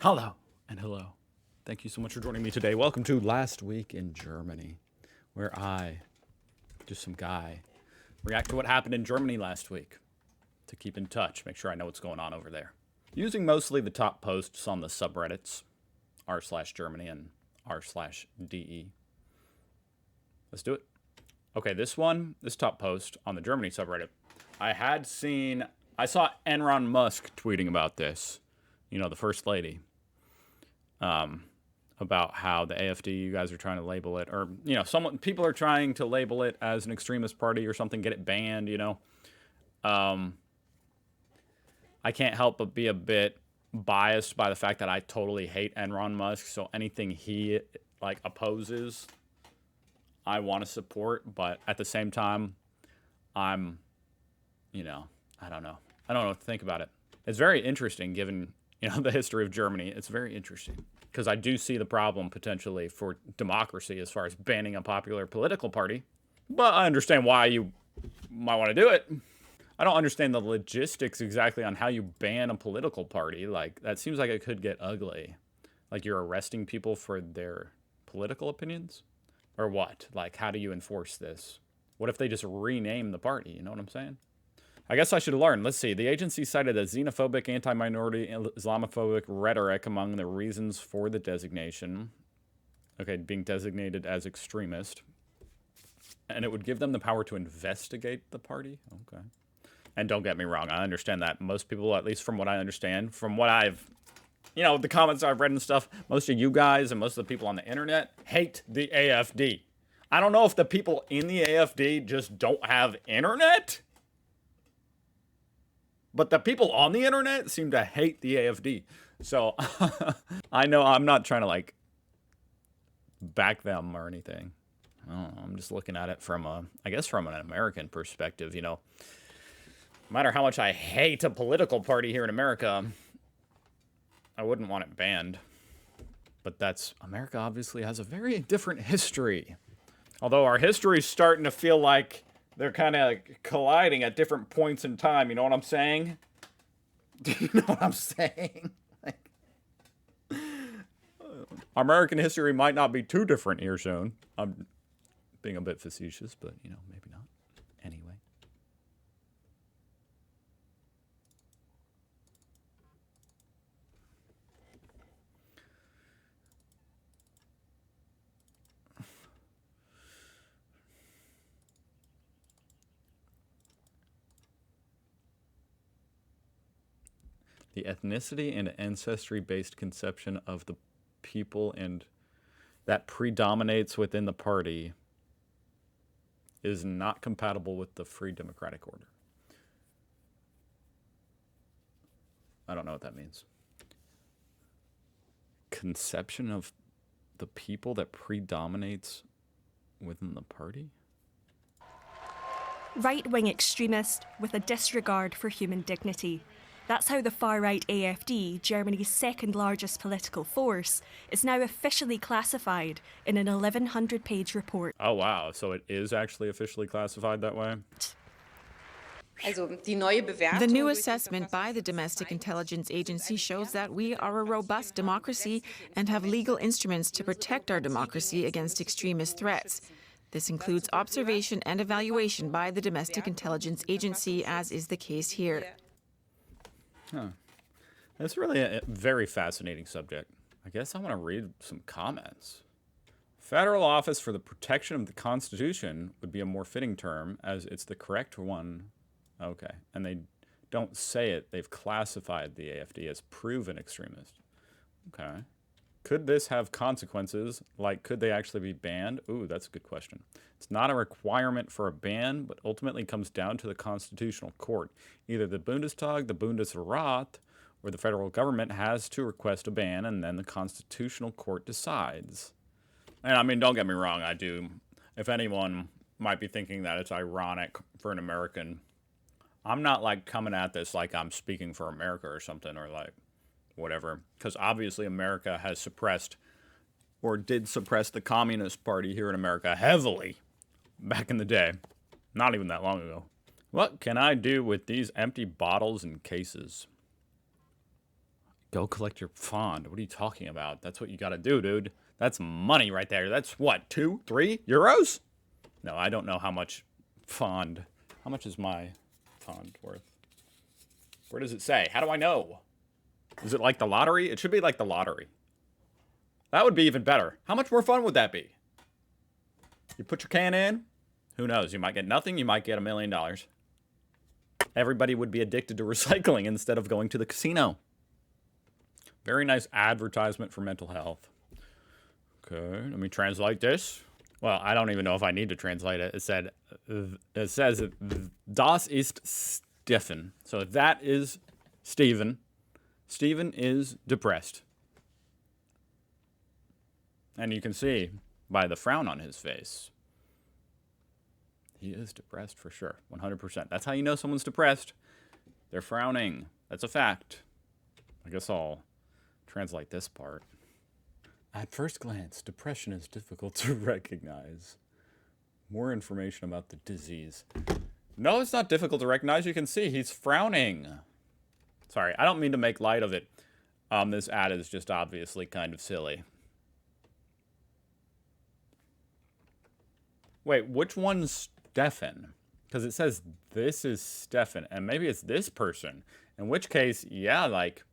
Hello and hello. Thank you so much for joining me today. Welcome to Last Week in Germany, where I, just some guy, react to what happened in Germany last week to keep in touch, make sure I know what's going on over there. Using mostly the top posts on the subreddits, r/Germany and r/DE. Let's do it. Okay, this top post on the Germany subreddit, I saw Enron Musk tweeting about this, the first lady. About how the AfD, you guys are trying to label it, or people are trying to label it as an extremist party or something, get it banned. I can't help but be a bit biased by the fact that I totally hate Enron Musk. So anything he opposes, I want to support. But at the same time, I'm, I don't know. I don't know what to think about it. It's very interesting given the history of Germany. It's very interesting. Because I do see the problem potentially for democracy as far as banning a popular political party. But I understand why you might want to do it. I don't understand the logistics exactly on how you ban a political party. That seems like it could get ugly. Like you're arresting people for their political opinions? Or what? How do you enforce this? What if they just rename the party? You know what I'm saying? I guess I should learn. Let's see. The agency cited a xenophobic, anti-minority, Islamophobic rhetoric among the reasons for the designation. Okay, being designated as extremist. And it would give them the power to investigate the party? Okay. And don't get me wrong, I understand that. Most people, at least from what I understand, from what I've, the comments I've read and stuff, most of you guys and most of the people on the internet hate the AfD. I don't know if the people in the AfD just don't have internet, but the people on the internet seem to hate the AfD. So I know I'm not trying to back them or anything. I'm just looking at it from an American perspective, No matter how much I hate a political party here in America, I wouldn't want it banned. But America obviously has a very different history. Although our history is starting to feel like they're kind of colliding at different points in time. You know what I'm saying? Do you know what I'm saying? American history might not be too different here soon. I'm being a bit facetious, but, maybe not. Anyway. The ethnicity and ancestry-based conception of the people and that predominates within the party is not compatible with the free democratic order. I don't know what that means. Conception of the people that predominates within the party? Right-wing extremist with a disregard for human dignity. That's how the far-right AfD, Germany's second largest political force, is now officially classified in an 1,100-page report. Oh, wow. So it is actually officially classified that way? The new assessment by the Domestic Intelligence Agency shows that we are a robust democracy and have legal instruments to protect our democracy against extremist threats. This includes observation and evaluation by the Domestic Intelligence Agency, as is the case here. Huh. That's really a very fascinating subject. I guess I want to read some comments. Federal Office for the Protection of the Constitution would be a more fitting term, as it's the correct one. Okay. And they don't say it. They've classified the AfD as proven extremist. Okay. Could this have consequences? Could they actually be banned? Ooh, that's a good question. It's not a requirement for a ban, but ultimately comes down to the Constitutional Court. Either the Bundestag, the Bundesrat, or the federal government has to request a ban, and then the Constitutional Court decides. And don't get me wrong, I do. If anyone might be thinking that it's ironic for an American, I'm not coming at this like I'm speaking for America or something, or whatever, because obviously America has suppressed or did suppress the Communist Party here in America heavily back in the day. Not even that long ago. What can I do with these empty bottles and cases? Go collect your fond. What are you talking about? That's what you gotta do, dude. That's money right there. That's what, 2, 3 euros? No, I don't know how much fond. How much is my fond worth? Where does it say? How do I know? Is it like the lottery? It should be like the lottery. That would be even better. How much more fun would that be? You put your can in. Who knows? You might get nothing. You might get $1 million. Everybody would be addicted to recycling instead of going to the casino. Very nice advertisement for mental health. Okay, let me translate this. Well, I don't even know if I need to translate it. It says, das ist Stefan. So that is Stephen. Stephen is depressed. And you can see by the frown on his face, he is depressed for sure. 100%. That's how you know someone's depressed. They're frowning. That's a fact. I guess I'll translate this part. At first glance, depression is difficult to recognize. More information about the disease. No, it's not difficult to recognize. You can see he's frowning. Sorry, I don't mean to make light of it. This ad is just obviously kind of silly. Wait, which one's Stefan? Because it says this is Stefan, and maybe it's this person. In which case, yeah, like,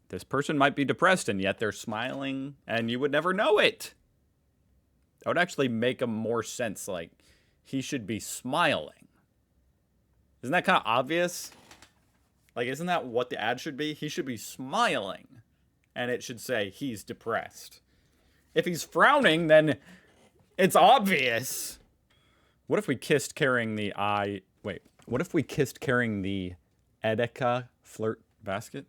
this person might be depressed, and yet they're smiling, and you would never know it. That would actually make more sense. Like, he should be smiling. Isn't that kind of obvious? Like, isn't that what the ad should be? He should be smiling, and it should say he's depressed. If he's frowning, then it's obvious. What if we kissed carrying the what if we kissed carrying the EDEKA flirt basket?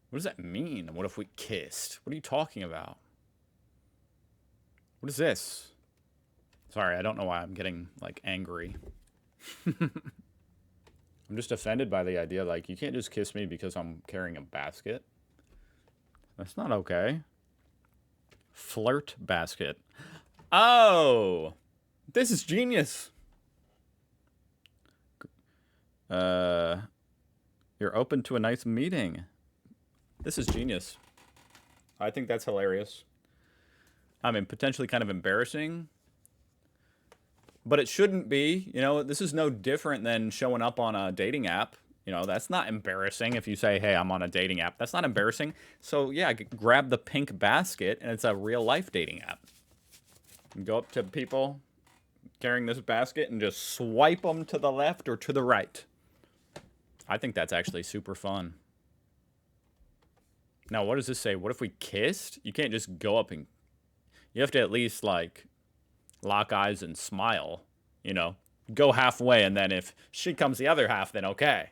What does that mean? What if we kissed? What are you talking about? What is this? Sorry, I don't know why I'm getting, like, angry. I'm just offended by the idea, like, you can't just kiss me because I'm carrying a basket. That's not okay. Flirt basket. Oh! This is genius. You're open to a nice meeting. This is genius. I think that's hilarious. I mean, potentially kind of embarrassing. But it shouldn't be. You know, this is no different than showing up on a dating app. You know, that's not embarrassing if you say, hey, I'm on a dating app. That's not embarrassing. So, yeah, grab the pink basket, and it's a real-life dating app. You go up to people carrying this basket and just swipe them to the left or to the right. I think that's actually super fun. Now, what does this say? What if we kissed? You can't just go up and... You have to at least, like, lock eyes and smile, you know? Go halfway, and then if she comes the other half, then okay.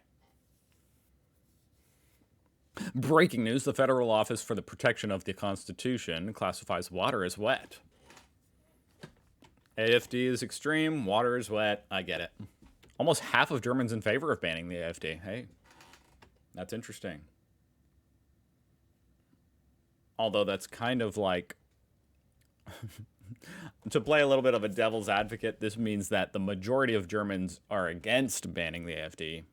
Breaking news, the Federal Office for the Protection of the Constitution classifies water as wet. AFD is extreme, water is wet, I get it. Almost half of Germans in favor of banning the AFD. Hey, that's interesting. Although that's kind of like... to play a little bit of a devil's advocate, this means that the majority of Germans are against banning the AFD.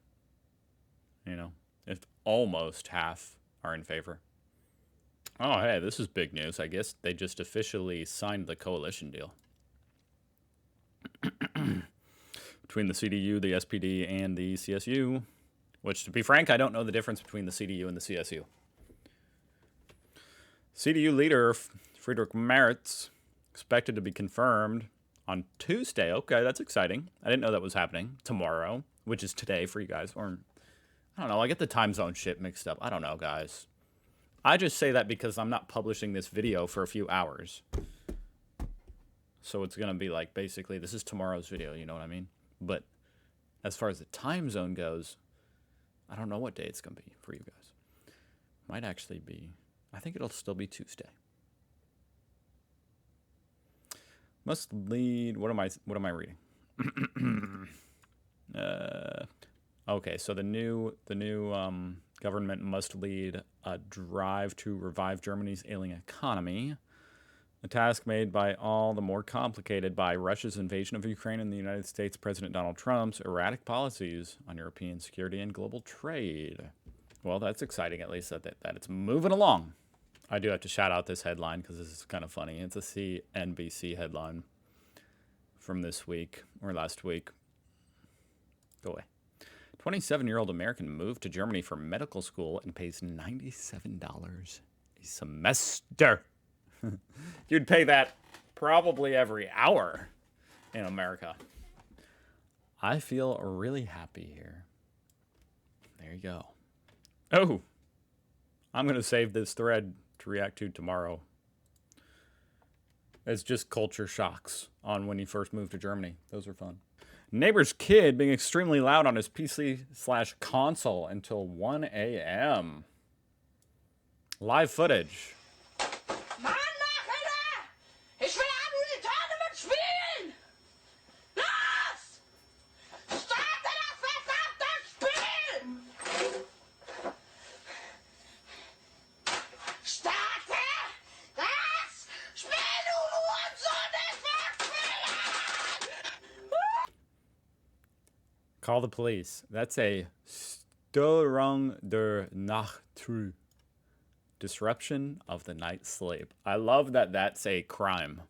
You know, if almost half are in favor. Oh, hey, this is big news. I guess they just officially signed the coalition deal. Between the CDU, the SPD, and the CSU. Which, to be frank, I don't know the difference between the CDU and the CSU. CDU leader Friedrich Merz expected to be confirmed on Tuesday. Okay, that's exciting. I didn't know that was happening tomorrow, which is today for you guys. Or, I don't know, I get the time zone shit mixed up. I don't know, guys. I just say that because I'm not publishing this video for a few hours. So it's going to be like, basically, this is tomorrow's video, you know what I mean? But as far as the time zone goes, I don't know what day it's going to be for you guys. Might actually be, I think it'll still be Tuesday. Must lead, what am I reading? Okay, so the new government must lead a drive to revive Germany's ailing economy. A task made by all the more complicated by Russia's invasion of Ukraine and the United States President Donald Trump's erratic policies on European security and global trade. Well, that's exciting, at least that it's moving along. I do have to shout out this headline because this is kind of funny. It's a CNBC headline from this week or last week. Go away. 27-year-old American moved to Germany for medical school and pays $97 a semester. You'd pay that probably every hour in America. I feel really happy here. There you go. Oh, I'm going to save this thread to react to tomorrow. It's just culture shocks on when you first moved to Germany. Those are fun. Neighbor's kid being extremely loud on his PC/console until 1 a.m. Live footage. Mann, Machela! Ich will auch die Tournament spielen! Los! Starte das verdammte Spiel! Starte das Spiel, du Hurensohn des Verspielers! Call the police. That's a Störung der Nachtruhe. Disruption of the night sleep. I love that that's a crime.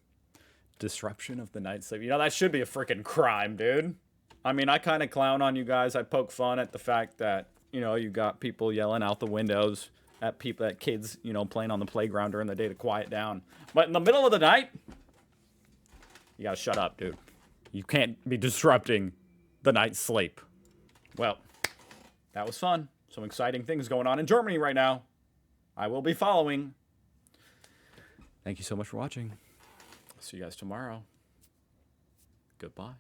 Disruption of the night sleep. You know, that should be a freaking crime, dude. I mean, I kind of clown on you guys. I poke fun at the fact that, you know, you got people yelling out the windows at people, at kids, you know, playing on the playground during the day to quiet down. But in the middle of the night, you gotta shut up, dude. You can't be disrupting the night's sleep. Well, that was fun. Some exciting things going on in Germany right now. I will be following. Thank you so much for watching. See you guys tomorrow. Goodbye.